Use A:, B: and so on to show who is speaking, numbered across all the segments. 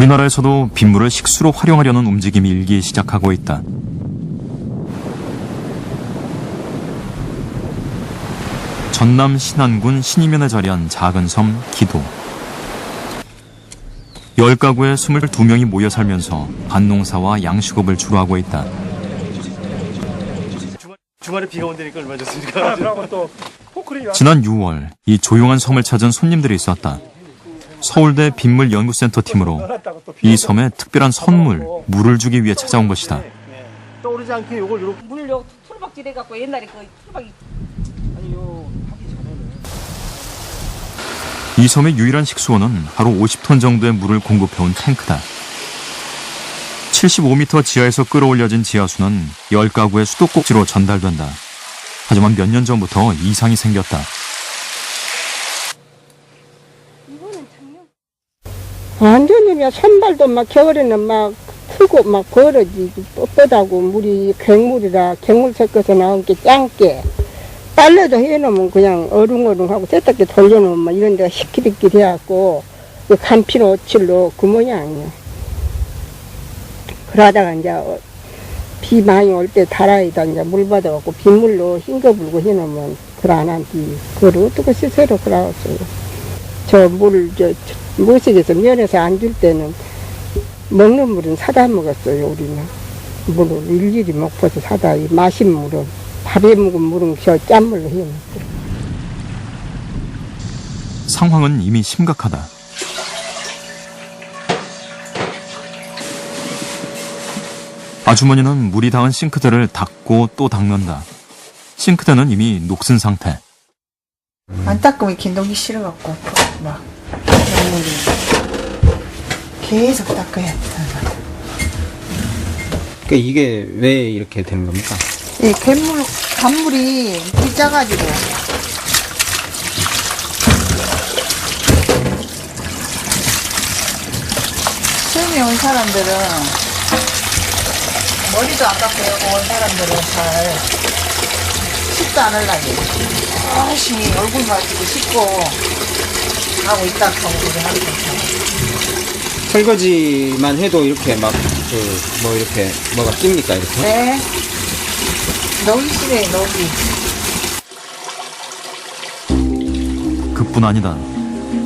A: 우리나라에서도 빗물을 식수로 활용하려는 움직임이 일기 시작하고 있다. 전남 신안군 신이면에 자리한 작은 섬 기도. 10가구에 22명이 모여 살면서 밭농사와 양식업을 주로 하고 있다.
B: 주말에 비가 온다니까 얼마나 좋습니까?
A: 지난 6월 이 조용한 섬을 찾은 손님들이 있었다. 서울대 빗물연구센터 팀으로 이 섬에 특별한 선물, 물을 주기 위해 찾아온 것이다.
B: 떠오르지 않게 요걸 이렇게
C: 물 요 툴박질 해갖고 옛날에 그 툴박이
A: 이 섬의 유일한 식수원은 하루 50톤 정도의 물을 공급해온 탱크다. 75m 지하에서 끌어올려진 지하수는 10가구의 수도꼭지로 전달된다. 하지만 몇 년 전부터 이상이 생겼다.
D: 완전히 선발도 막 겨울에는 막 크고 막 벌어지고 뻣뻣하고 물이 갱물이라 갱물 섞어서 나온 게 짱게 빨래도 해놓으면 그냥 어릉어릉하고 세탁기 돌려놓으면 막 이런 데가 시키리끼리 해갖고 그 간필 오칠로 그 모양이야. 그러다가 이제 비 많이 올 때 다라이다 이제 물 받아갖고 빗물로 흰거 불고 해놓으면 그걸 안 한디 그걸 어떻게 씻어로 그러겠어요. 저 물 무식에서 면에서 안 줄 때는 먹는 물은 사다 먹었어요. 우리는 물을 일일이 먹고서 사다 이 마신 물은 밥에 묵은 물은 저 짠물로 해먹고.
A: 상황은 이미 심각하다. 아주머니는 물이 닿은 싱크대를 닦고 또 닦는다. 싱크대는 이미 녹슨 상태.
E: 안 닦으면 긴동이 싫어갖고 막 너무 계속 닦아야 돼.
F: 그러니까 이게 왜 이렇게 되는 겁니까?
E: 이 간물이 물이 짜가지고 처음에 온 사람들은 머리도 안 깎고 온 사람들은 잘 씻도 안 하려고 열심히 얼굴 가지고 씻고 하고 있다 하고 그래 하는 거죠.
F: 설거지만 해도 이렇게 막 뭐 이렇게 뭐가 낍니까 이렇게?
E: 네. 녹이 심해 녹이.
A: 그뿐 아니다.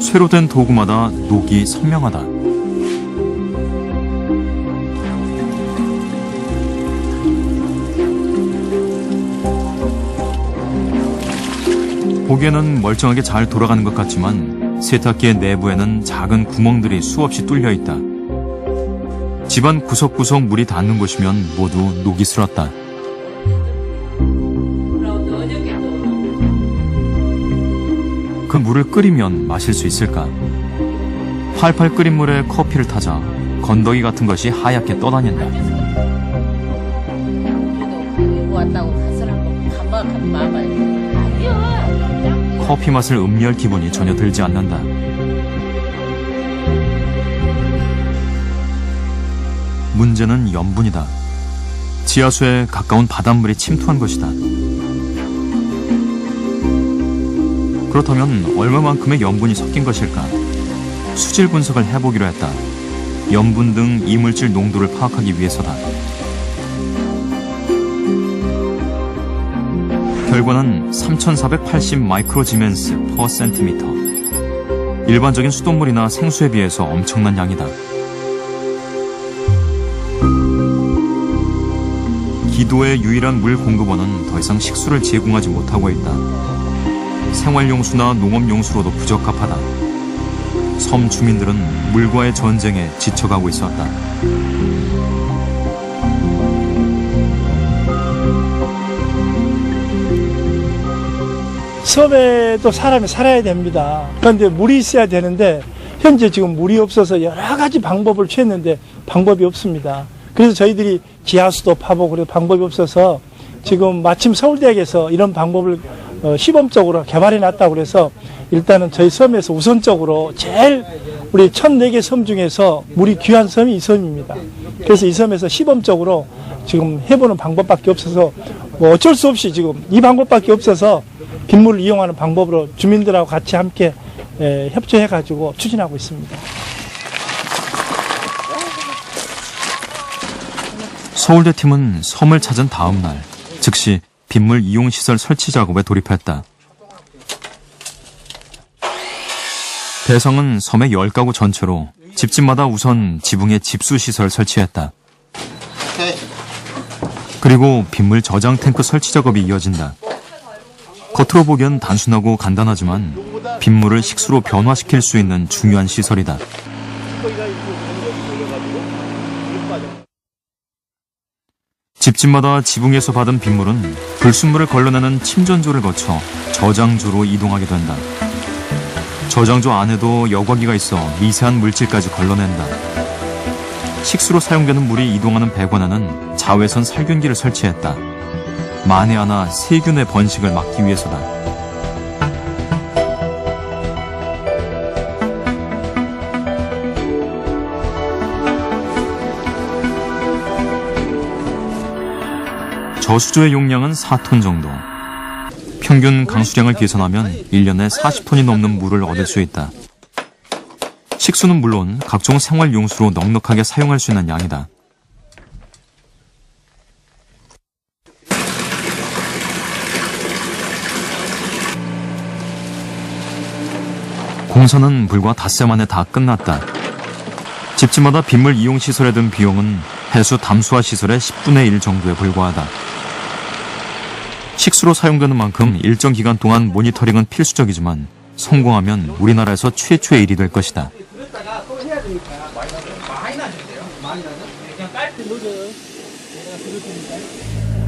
A: 쇠로 된 도구마다 녹이 선명하다. 보기에는 멀쩡하게 잘 돌아가는 것 같지만 세탁기의 내부에는 작은 구멍들이 수없이 뚫려 있다. 집안 구석구석 물이 닿는 곳이면 모두 녹이 슬었다. 그 물을 끓이면 마실 수 있을까? 팔팔 끓인 물에 커피를 타자 건더기 같은 것이 하얗게 떠다닌다.
C: 왔다고 가서 한번 가만 마봐요.
A: 커피 맛을 음미할 기분이 전혀 들지 않는다. 문제는 염분이다. 지하수에 가까운 바닷물이 침투한 것이다. 그렇다면 얼마만큼의 염분이 섞인 것일까? 수질 분석을 해보기로 했다. 염분 등 이물질 농도를 파악하기 위해서다. 결과는 3480 마이크로지멘스 퍼 센티미터. 일반적인 수돗물이나 생수에 비해서 엄청난 양이다. 기도의 유일한 물 공급원은 더 이상 식수를 제공하지 못하고 있다. 생활용수나 농업용수로도 부적합하다. 섬 주민들은 물과의 전쟁에 지쳐가고 있었다.
G: 섬에도 사람이 살아야 됩니다. 그런데 물이 있어야 되는데 현재 지금 물이 없어서 여러 가지 방법을 취했는데 방법이 없습니다. 그래서 저희들이 지하수도 파보고 그래도 방법이 없어서 지금 마침 서울대학에서 이런 방법을 시범적으로 개발해 놨다고 그래서 일단은 저희 섬에서 우선적으로 제일 우리 1004개 섬 중에서 물이 귀한 섬이 이 섬입니다. 그래서 이 섬에서 시범적으로 지금 해보는 방법밖에 없어서 뭐 어쩔 수 없이 지금 이 방법밖에 없어서 빗물을 이용하는 방법으로 주민들하고 같이 함께 협조해가지고 추진하고 있습니다.
A: 서울대팀은 섬을 찾은 다음 날 즉시 빗물 이용시설 설치 작업에 돌입했다. 대성은 섬의 10가구 전체로 집집마다 우선 지붕에 집수시설 설치했다. 그리고 빗물 저장 탱크 설치 작업이 이어진다. 겉으로 보기엔 단순하고 간단하지만 빗물을 식수로 변화시킬 수 있는 중요한 시설이다. 집집마다 지붕에서 받은 빗물은 불순물을 걸러내는 침전조를 거쳐 저장조로 이동하게 된다. 저장조 안에도 여과기가 있어 미세한 물질까지 걸러낸다. 식수로 사용되는 물이 이동하는 배관에는 자외선 살균기를 설치했다. 만에 하나 세균의 번식을 막기 위해서다. 저수조의 용량은 4톤 정도. 평균 강수량을 계산하면 1년에 40톤이 넘는 물을 얻을 수 있다. 식수는 물론 각종 생활용수로 넉넉하게 사용할 수 있는 양이다. 공사는 불과 닷새 만에 다 끝났다. 집집마다 빗물 이용시설에 든 비용은 해수 담수화 시설의 10분의 1 정도에 불과하다. 식수로 사용되는 만큼 일정 기간 동안 모니터링은 필수적이지만 성공하면 우리나라에서 최초의 일이 될 것이다.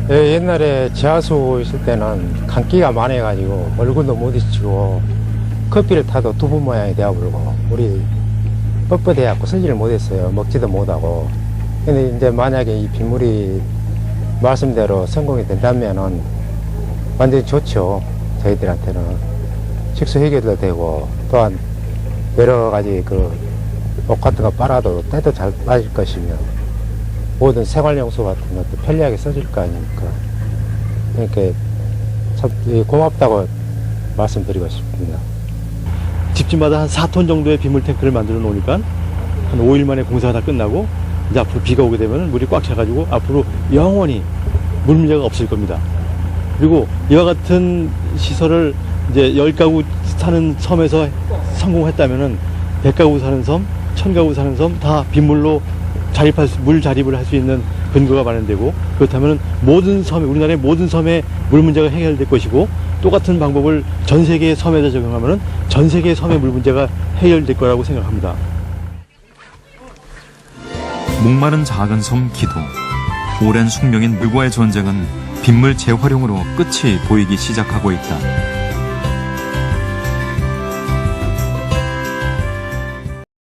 H: 예, 옛날에 지하수 있을 때는 감기가 많아가지고 얼굴도 못 잊히고 커피를 타도 두부 모양이 되어버리고 우리 뻣뻣해갖고 쓰지를 못했어요. 먹지도 못하고. 근데 이제 만약에 이 빗물이 말씀대로 성공이 된다면은 완전히 좋죠. 저희들한테는 식수 해결도 되고 또한 여러 가지 옷 같은 거 빨아도 때도 잘 빠질 것이며 모든 생활용수 같은 것도 편리하게 써질 거 아닙니까. 그러니까 참 고맙다고 말씀드리고 싶습니다.
B: 집집마다 한 4톤 정도의 빗물 탱크를 만들어 놓으니까 한 5일 만에 공사가 다 끝나고 이제 앞으로 비가 오게 되면 물이 꽉 차가지고 앞으로 영원히 물 문제가 없을 겁니다. 그리고 이와 같은 시설을 이제 10가구 사는 섬에서 성공했다면은 100가구 사는 섬, 1000가구 사는 섬 다 빗물로 물 자립을 할 수 있는 근거가 마련되고, 그렇다면 모든 섬, 우리나라의 모든 섬의 물 문제가 해결될 것이고, 똑같은 방법을 전 세계의 섬에다 적용하면 전 세계의 섬의 물 문제가 해결될 거라고 생각합니다.
A: 목마른 작은 섬 기도. 오랜 숙명인 물과의 전쟁은 빗물 재활용으로 끝이 보이기 시작하고 있다.